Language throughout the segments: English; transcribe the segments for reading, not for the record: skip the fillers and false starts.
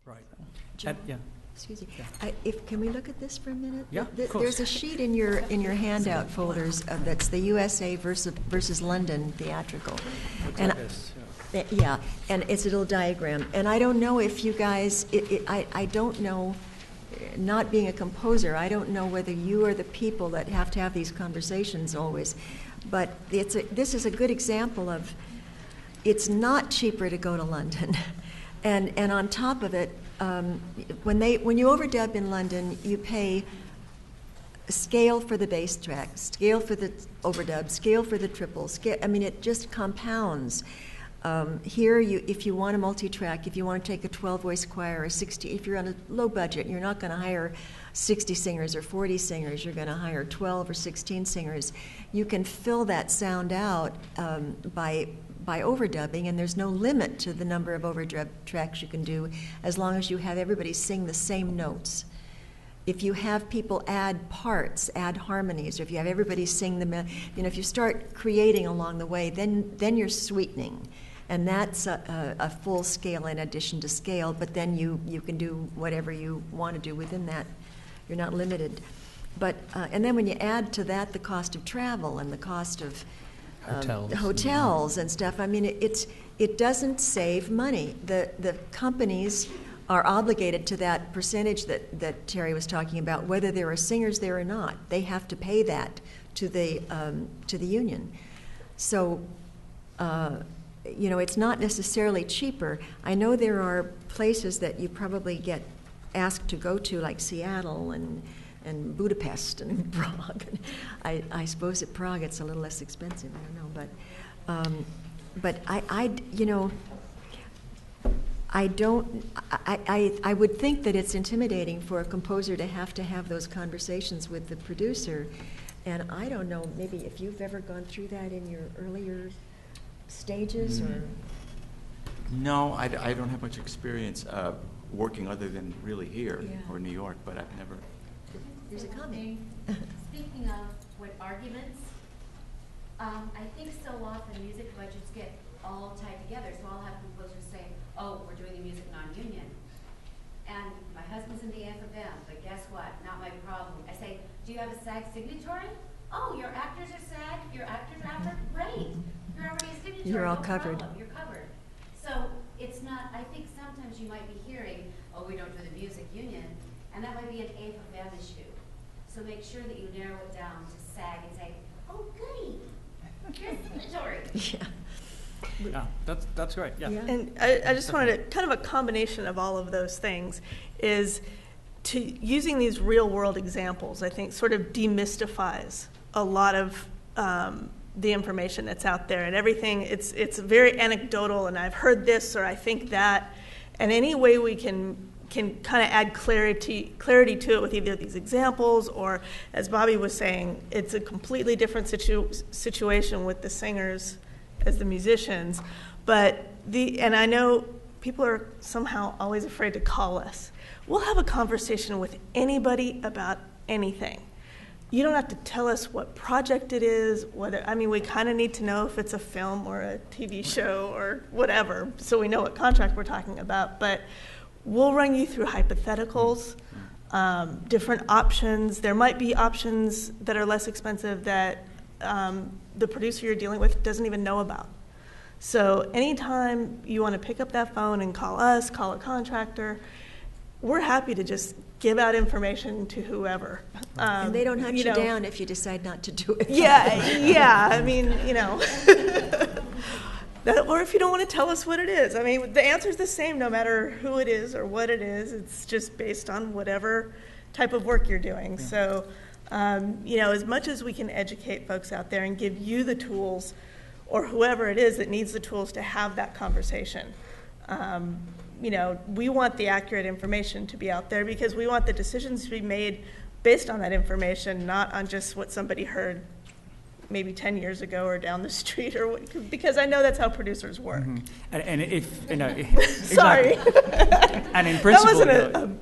Right. John, Yeah. excuse me. Can we look at this for a minute? Yeah, of course. There's a sheet in your handout folders that's the USA versus London theatrical. Looks And like this, yeah. yeah, and it's a little diagram. And I don't know if you guys, I don't know, not being a composer, I don't know whether you are the people that have to have these conversations always. But this is a good example of, it's not cheaper to go to London. And on top of it, when you overdub in London, you pay scale for the bass track, scale for the overdub, scale for the triple, scale. I mean, it just compounds. Here, if you want a multi-track, if you want to take a 12-voice choir or 60, if you're on a low budget, you're not going to hire 60 singers or 40 singers. You're going to hire 12 or 16 singers. You can fill that sound out by overdubbing, and there's no limit to the number of overdub tracks you can do as long as you have everybody sing the same notes. If you have people add parts, add harmonies, or if you have everybody sing if you start creating along the way, then you're sweetening. And that's a full scale in addition to scale, but then you can do whatever you want to do within that. You're not limited. But, and then when you add to that the cost of travel and the cost of hotels and stuff, I mean, it doesn't save money. The companies are obligated to that percentage that Terry was talking about, whether there are singers there or not. They have to pay that to the union. So, it's not necessarily cheaper. I know there are places that you probably get asked to go to, like Seattle and Budapest and Prague. I suppose at Prague it's a little less expensive. I don't know, but I would think that it's intimidating for a composer to have those conversations with the producer, and I don't know, maybe if you've ever gone through that in your earlier stages, or. No, I don't have much experience working other than really here or New York, but I've never. There's a comment. Speaking of arguments, I think so often music budgets get all tied together, so I'll have composers say, oh, we're doing the music non-union. And my husband's in the AFM, but guess what? Not my problem. I say, do you have a SAG signatory? Oh, your actors are SAG, your actors are AFTRA? Great. You're already a signatory. You're all no covered. Problem. You're covered. So it's not, I think sometimes you might be hearing, oh, we don't do the music union, and that might be an AFM issue. So make sure that you narrow it down to SAG and say, oh, goody, you're a signatory. Yeah. Yeah, that's great. Yeah. And I just wanted to, kind of a combination of all of those things is to using these real world examples, I think sort of demystifies a lot of the information that's out there, and everything, it's very anecdotal, and I've heard this or I think that, and any way we can kind of add clarity to it with either these examples, or as Bobby was saying, it's a completely different situation with the singers as the musicians. But and I know people are somehow always afraid to call us. We'll have a conversation with anybody about anything. You don't have to tell us what project it is, we kind of need to know if it's a film or a TV show or whatever, so we know what contract we're talking about. But we'll run you through hypotheticals, different options. There might be options that are less expensive that the producer you're dealing with doesn't even know about. So anytime you want to pick up that phone and call us, call a contractor, we're happy to just give out information to whoever. And they don't hunt you down if you decide not to do it. Yeah, I mean, or if you don't want to tell us what it is. I mean, the answer's the same no matter who it is or what it is. It's just based on whatever type of work you're doing. Yeah. So, as much as we can educate folks out there and give you the tools, or whoever it is that needs the tools to have that conversation, we want the accurate information to be out there because we want the decisions to be made based on that information, not on just what somebody heard maybe 10 years ago or down the street, or because I know that's how producers work. Mm-hmm. And if sorry, and in principle,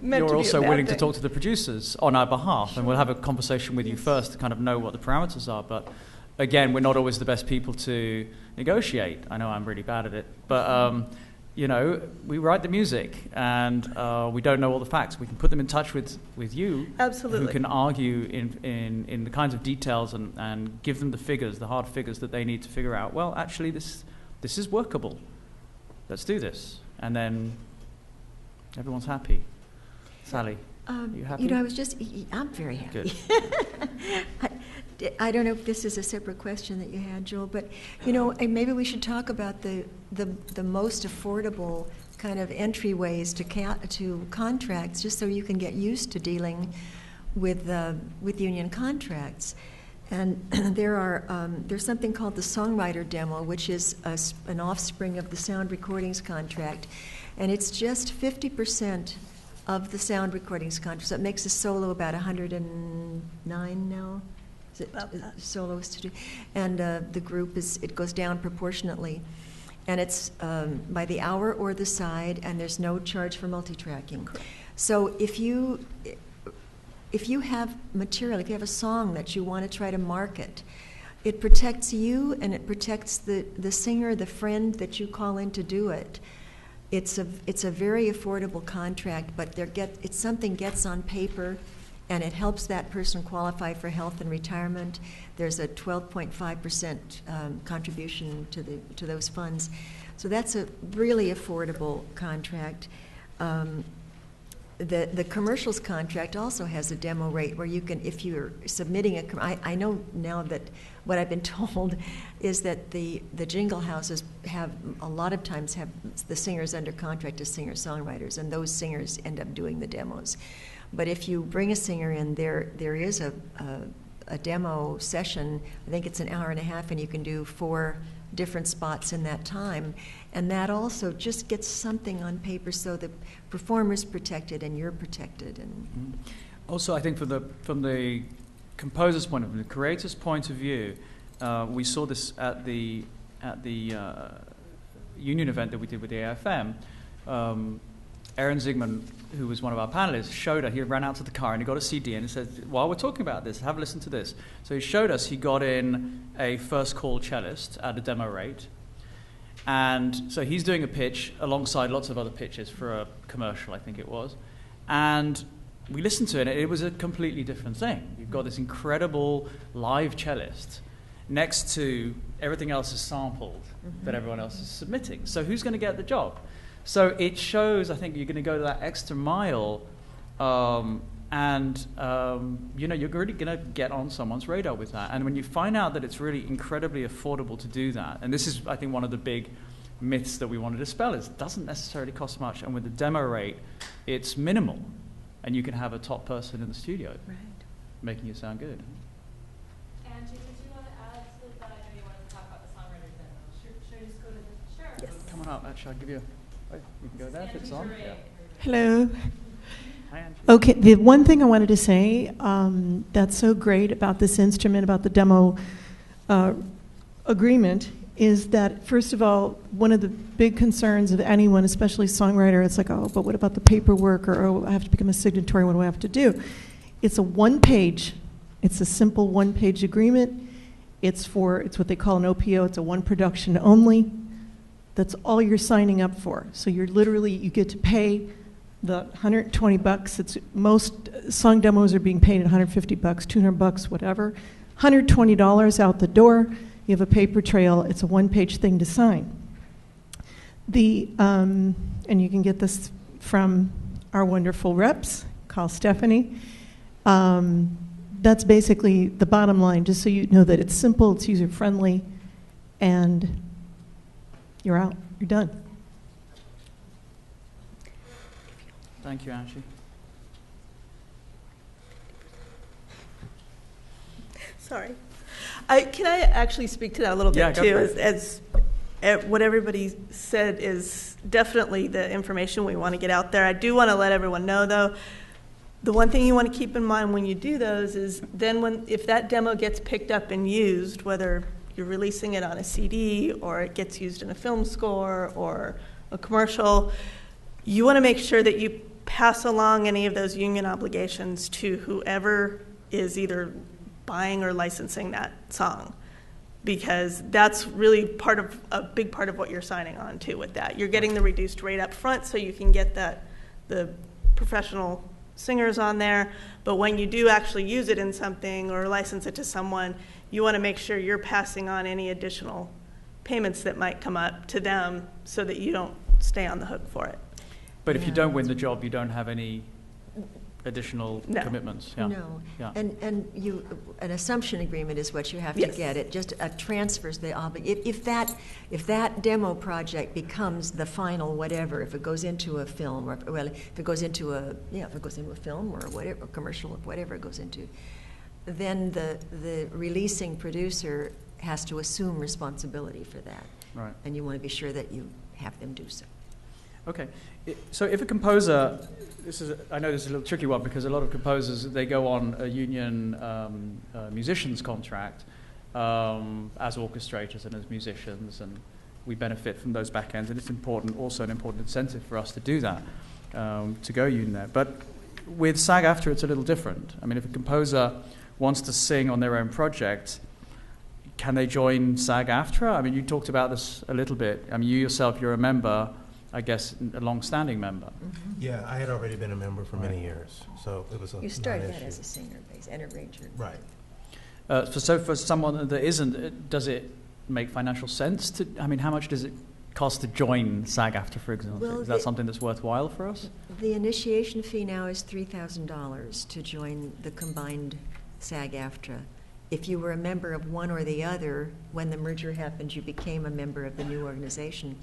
you're also willing to talk to the producers on our behalf, and we'll have a conversation with you first to kind of know what the parameters are. But again, we're not always the best people to negotiate. I know I'm really bad at it, but we write the music, and we don't know all the facts. We can put them in touch with you, Absolutely. who can argue in the kinds of details and give them the figures, the hard figures that they need to figure out. Well, actually, this is workable. Let's do this, and then everyone's happy. Sally, are you happy? I'm very happy. Good. I don't know if this is a separate question that you had, Joel, but maybe we should talk about the most affordable kind of entryways to contracts, just so you can get used to dealing with union contracts. And there's something called the Songwriter Demo, which is an offspring of the sound recordings contract, and it's just 50% of the sound recordings contract. So it makes a solo about 109 now. Soloists to do, and the group it goes down proportionately, and it's by the hour or the side, and there's no charge for multi-tracking. Correct. So if you have material, if you have a song that you want to try to market, it protects you and it protects the singer, the friend that you call in to do it. It's a very affordable contract, but something gets on paper, and it helps that person qualify for health and retirement. There's a 12.5% contribution to those funds. So that's a really affordable contract. The commercials contract also has a demo rate where you can, if you're submitting I know now that what I've been told is that the jingle houses a lot of times have the singers under contract as singer-songwriters, and those singers end up doing the demos. But if you bring a singer in, there is a demo session. I think it's an hour and a half, and you can do 4 different spots in that time. And that also just gets something on paper so the performer's protected and you're protected. And Also, I think from the composer's point of view, the creator's point of view, we saw this at the union event that we did with the AFM. Aaron Zigman, who was one of our panelists, showed us, he ran out to the car and he got a CD and he said, while we're talking about this, have a listen to this. So he showed us he got in a first call cellist at a demo rate. And so he's doing a pitch alongside lots of other pitches for a commercial, I think it was. And we listened to it, and it was a completely different thing. You've got this incredible live cellist next to everything else is sampled that everyone else is submitting. So who's going to get the job? So it shows, I think, you're going to go to that extra mile, and you're really going to get on someone's radar with that. And when you find out that it's really incredibly affordable to do that, and this is, I think, one of the big myths that we want to dispel, is it doesn't necessarily cost much, and with the demo rate, it's minimal, and you can have a top person in the studio making it sound good. Angie, did you want to add to that? I know you wanted to talk about the Songwriter Demo. Should I just go to the... Sure. Yes. Come on up, actually, I'll give you you can go there if it's on. Yeah. Hello. Hi, Angie. Okay, the one thing I wanted to say that's so great about this instrument, about the demo agreement, is that, first of all, one of the big concerns of anyone, especially songwriter, it's like, oh, but what about the paperwork, or oh, I have to become a signatory, what do I have to do? It's a one-page, it's a simple one-page agreement. It's what they call an OPO, it's a one production only. That's all you're signing up for. So you get to pay the $120. It's most song demos are being paid at $150, $200, whatever. $120 out the door. You have a paper trail. It's a one-page thing to sign. And you can get this from our wonderful reps, call Stephanie. That's basically the bottom line, just so you know that it's simple, it's user-friendly, and you're out. You're done. Thank you, Angie. Sorry. Can I actually speak to that a little bit, too? As what everybody said is definitely the information we want to get out there. I do want to let everyone know, though, the one thing you want to keep in mind when you do those is then if that demo gets picked up and used, whether you're releasing it on a CD or it gets used in a film score or a commercial, you want to make sure that you pass along any of those union obligations to whoever is either buying or licensing that song. because that's really a big part of what you're signing on to with that. You're getting the reduced rate up front so you can get the professional singers on there, but when you do actually use it in something or license it to someone, you want to make sure you're passing on any additional payments that might come up to them so that you don't stay on the hook for it. But if you don't win the job, you don't have any additional commitments. Yeah. No. Yeah. And an assumption agreement is what you have to get. It just transfers the obligation. If that demo project becomes the final whatever, if it goes into a film, or if it goes into a film or whatever, commercial or whatever it goes into, then the releasing producer has to assume responsibility for that. Right. And you want to be sure that you have them do so. Okay. So if a composer, I know this is a little tricky one because a lot of composers, they go on a union musicians contract as orchestrators and as musicians, and we benefit from those back ends, and it's also an important incentive for us to do that, to go union there. But with SAG-AFTRA, it's a little different. I mean, if a composer wants to sing on their own project, can they join SAG-AFTRA? I mean, you talked about this a little bit. I mean, you yourself, you're a member, I guess, a long-standing member. Mm-hmm. Yeah, I had already been a member for many years, so it was a You started non-issue. that as a singer, an arranger. Right. So for someone that isn't, does it make financial sense to? I mean, how much does it cost to join SAG-AFTRA, for example? Well, is that something that's worthwhile for us? The initiation fee now is $3,000 to join the combined SAG-AFTRA. If you were a member of one or the other, when the merger happened, you became a member of the new organization.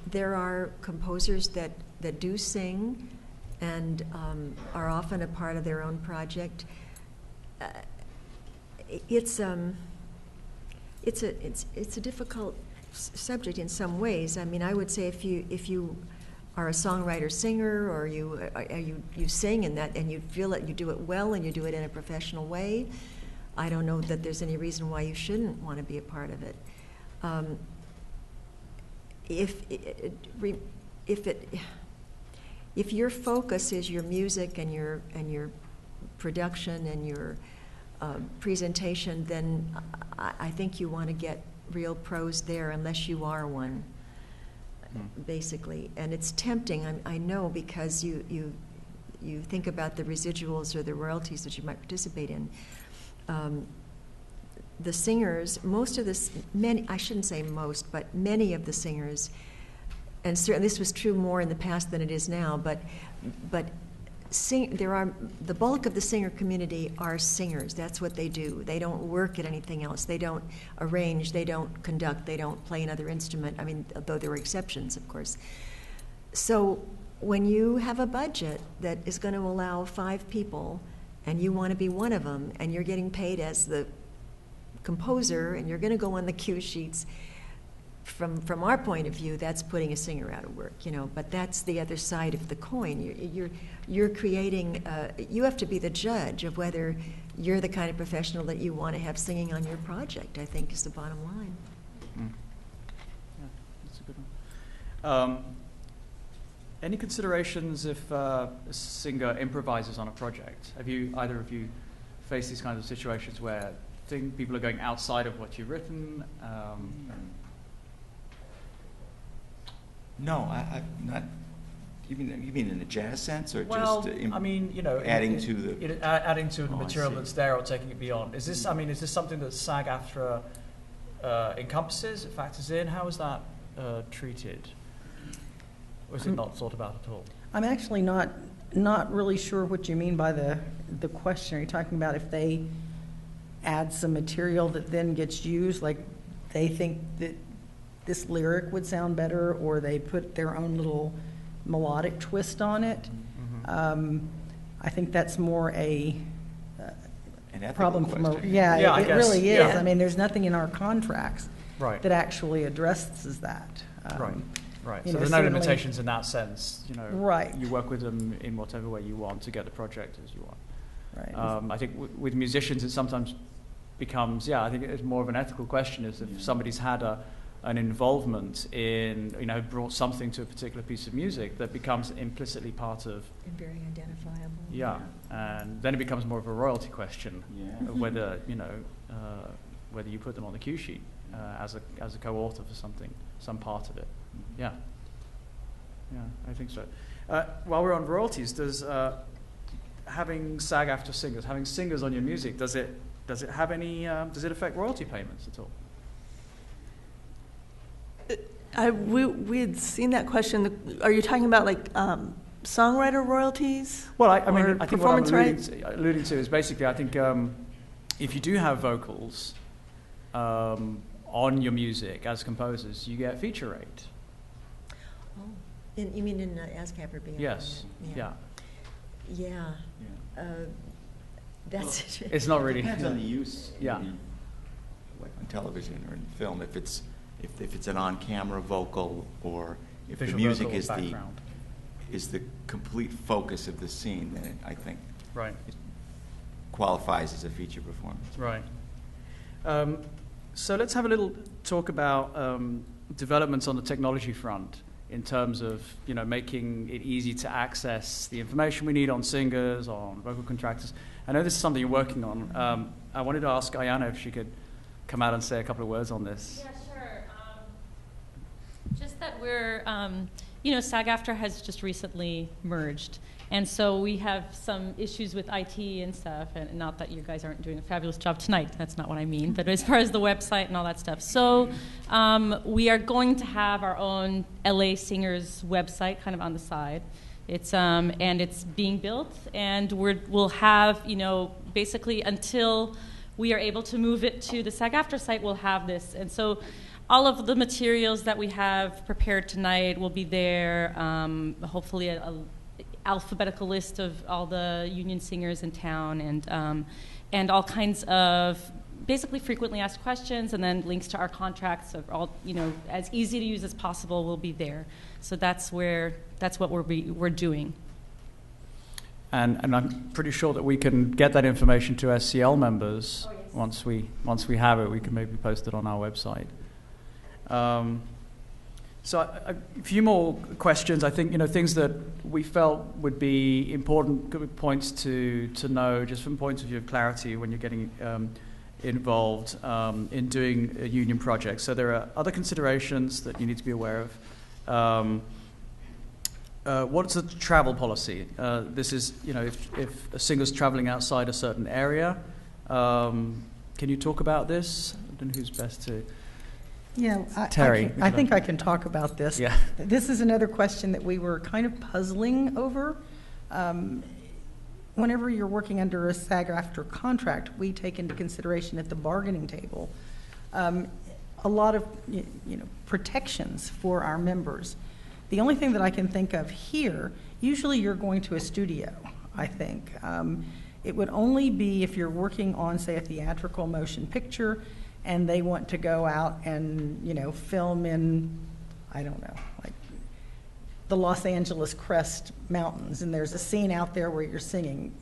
There are composers that do sing and are often a part of their own project. It's a difficult subject in some ways. I mean, I would say if you are a songwriter singer, or you sing and you feel that you do it well and you do it in a professional way, I don't know that there's any reason why you shouldn't want to be a part of it. If your focus is your music and your production and your presentation, then I think you want to get real pros there, unless you are one, basically. And it's tempting, I know, because you think about the residuals or the royalties that you might participate in. The singers, I shouldn't say most, but many of the singers, and certainly this was true more in the past than it is now, but the bulk of the singer community are singers. That's what they do. They don't work at anything else. They don't arrange, they don't conduct, they don't play another instrument. I mean, though there are exceptions, of course. So when you have a budget that is going to allow 5 people, and you want to be one of them, and you're getting paid as the composer, and you're going to go on the cue sheets, from our point of view, that's putting a singer out of work, but that's the other side of the coin. You're creating, you have to be the judge of whether you're the kind of professional that you want to have singing on your project, I think, is the bottom line. Yeah, that's a good one. Any considerations if a singer improvises on a project? Have either of you faced these kinds of situations where people are going outside of what you've written? No, I've not. You mean in a jazz sense, or Well, just I mean, adding to the adding to the I material see. that's there, or taking it beyond. Is this something that SAG-AFTRA encompasses? It factors in. How is that treated, or is it not thought about at all? I'm actually not really sure what you mean by the question. Are you talking about if they add some material that then gets used, like they think that this lyric would sound better, or they put their own little melodic twist on it? Mm-hmm. I think that's more an ethical problem question. I it guess, really is. yeah. I mean, there's nothing in our contracts Right. that actually addresses that. Right. you So know, there's no certainly- limitations in that sense. Right. You work with them in whatever way you want to get the project as you want. Right. I think with musicians, it sometimes becomes, I think it's more of an ethical question, is if somebody's had a an involvement in, brought something to a particular piece of music that becomes implicitly part of. And very identifiable. Yeah, and then it becomes more of a royalty question of whether, whether you put them on the cue sheet as a co-author for something, some part of it. Yeah, I think so. While we're on royalties, does having SAG-AFTRA singers, having singers on your music, does it have any? Does it affect royalty payments at all? We had seen that question. Are you talking about like songwriter royalties? Well, I mean, I think what I'm performance alluding to is basically, I think if you do have vocals on your music as composers, you get feature rate. Oh, you mean in ASCAP being? Yes. Yeah. Yeah. That's. Well, it's not really. It depends on the use. Yeah. Like on television or in film, if it's an on-camera vocal, or if Visual the music vocal is the complete focus of the scene, then I think right. it qualifies as a feature performance. Right. So let's have a little talk about developments on the technology front in terms of making it easy to access the information we need on singers, on vocal contractors. I know this is something you're working on. I wanted to ask Ayana if she could come out and say a couple of words on this. Yeah, sure. Just that we're, SAG-AFTRA has just recently merged. And so we have some issues with IT and stuff, and not that you guys aren't doing a fabulous job tonight, that's not what I mean, but as far as the website and all that stuff. So we are going to have our own LA Singers website kind of on the side. It's and it's being built, and we'll have, basically until we are able to move it to the SAG-AFTRA site, we'll have this. And so all of the materials that we have prepared tonight will be there, hopefully a alphabetical list of all the union singers in town, and all kinds of basically frequently asked questions, and then links to our contracts of all, as easy to use as possible will be there. So that's what we're doing. And I'm pretty sure that we can get that information to SCL members. Oh, yes. Once we have it, we can maybe post it on our website. So a few more questions. I think things that we felt would be important, good points to know, just from points of view of clarity when you're getting involved in doing a union project. So there are other considerations that you need to be aware of. What's the travel policy? This is, if a singer's traveling outside a certain area. Can you talk about this? I don't know who's best to. Yeah, Terry. I think I can talk about this. Yeah. This is another question that we were kind of puzzling over. Whenever you're working under a SAG-AFTRA contract, we take into consideration at the bargaining table a lot of protections for our members. The only thing that I can think of here, usually you're going to a studio, I think. It would only be if you're working on, say, a theatrical motion picture, and they want to go out and, film in, I don't know, like the Los Angeles Crest Mountains, and there's a scene out there where you're singing.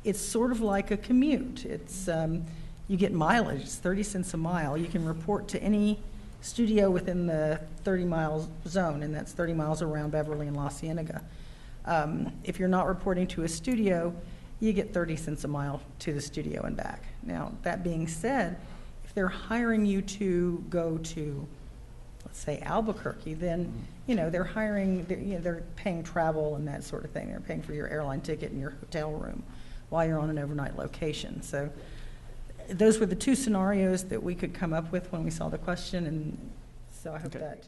It's sort of like a commute. It's you get mileage. It's 30 cents a mile. You can report to any studio within the 30-mile zone, and that's 30 miles around Beverly and La Cienega. If you're not reporting to a studio, you get 30 cents a mile to the studio and back. Now, that being said, they're hiring you to go to, let's say, Albuquerque, then, they're hiring, they're paying travel and that sort of thing. They're paying for your airline ticket and your hotel room while you're on an overnight location. So those were the two scenarios that we could come up with when we saw the question, and so I hope that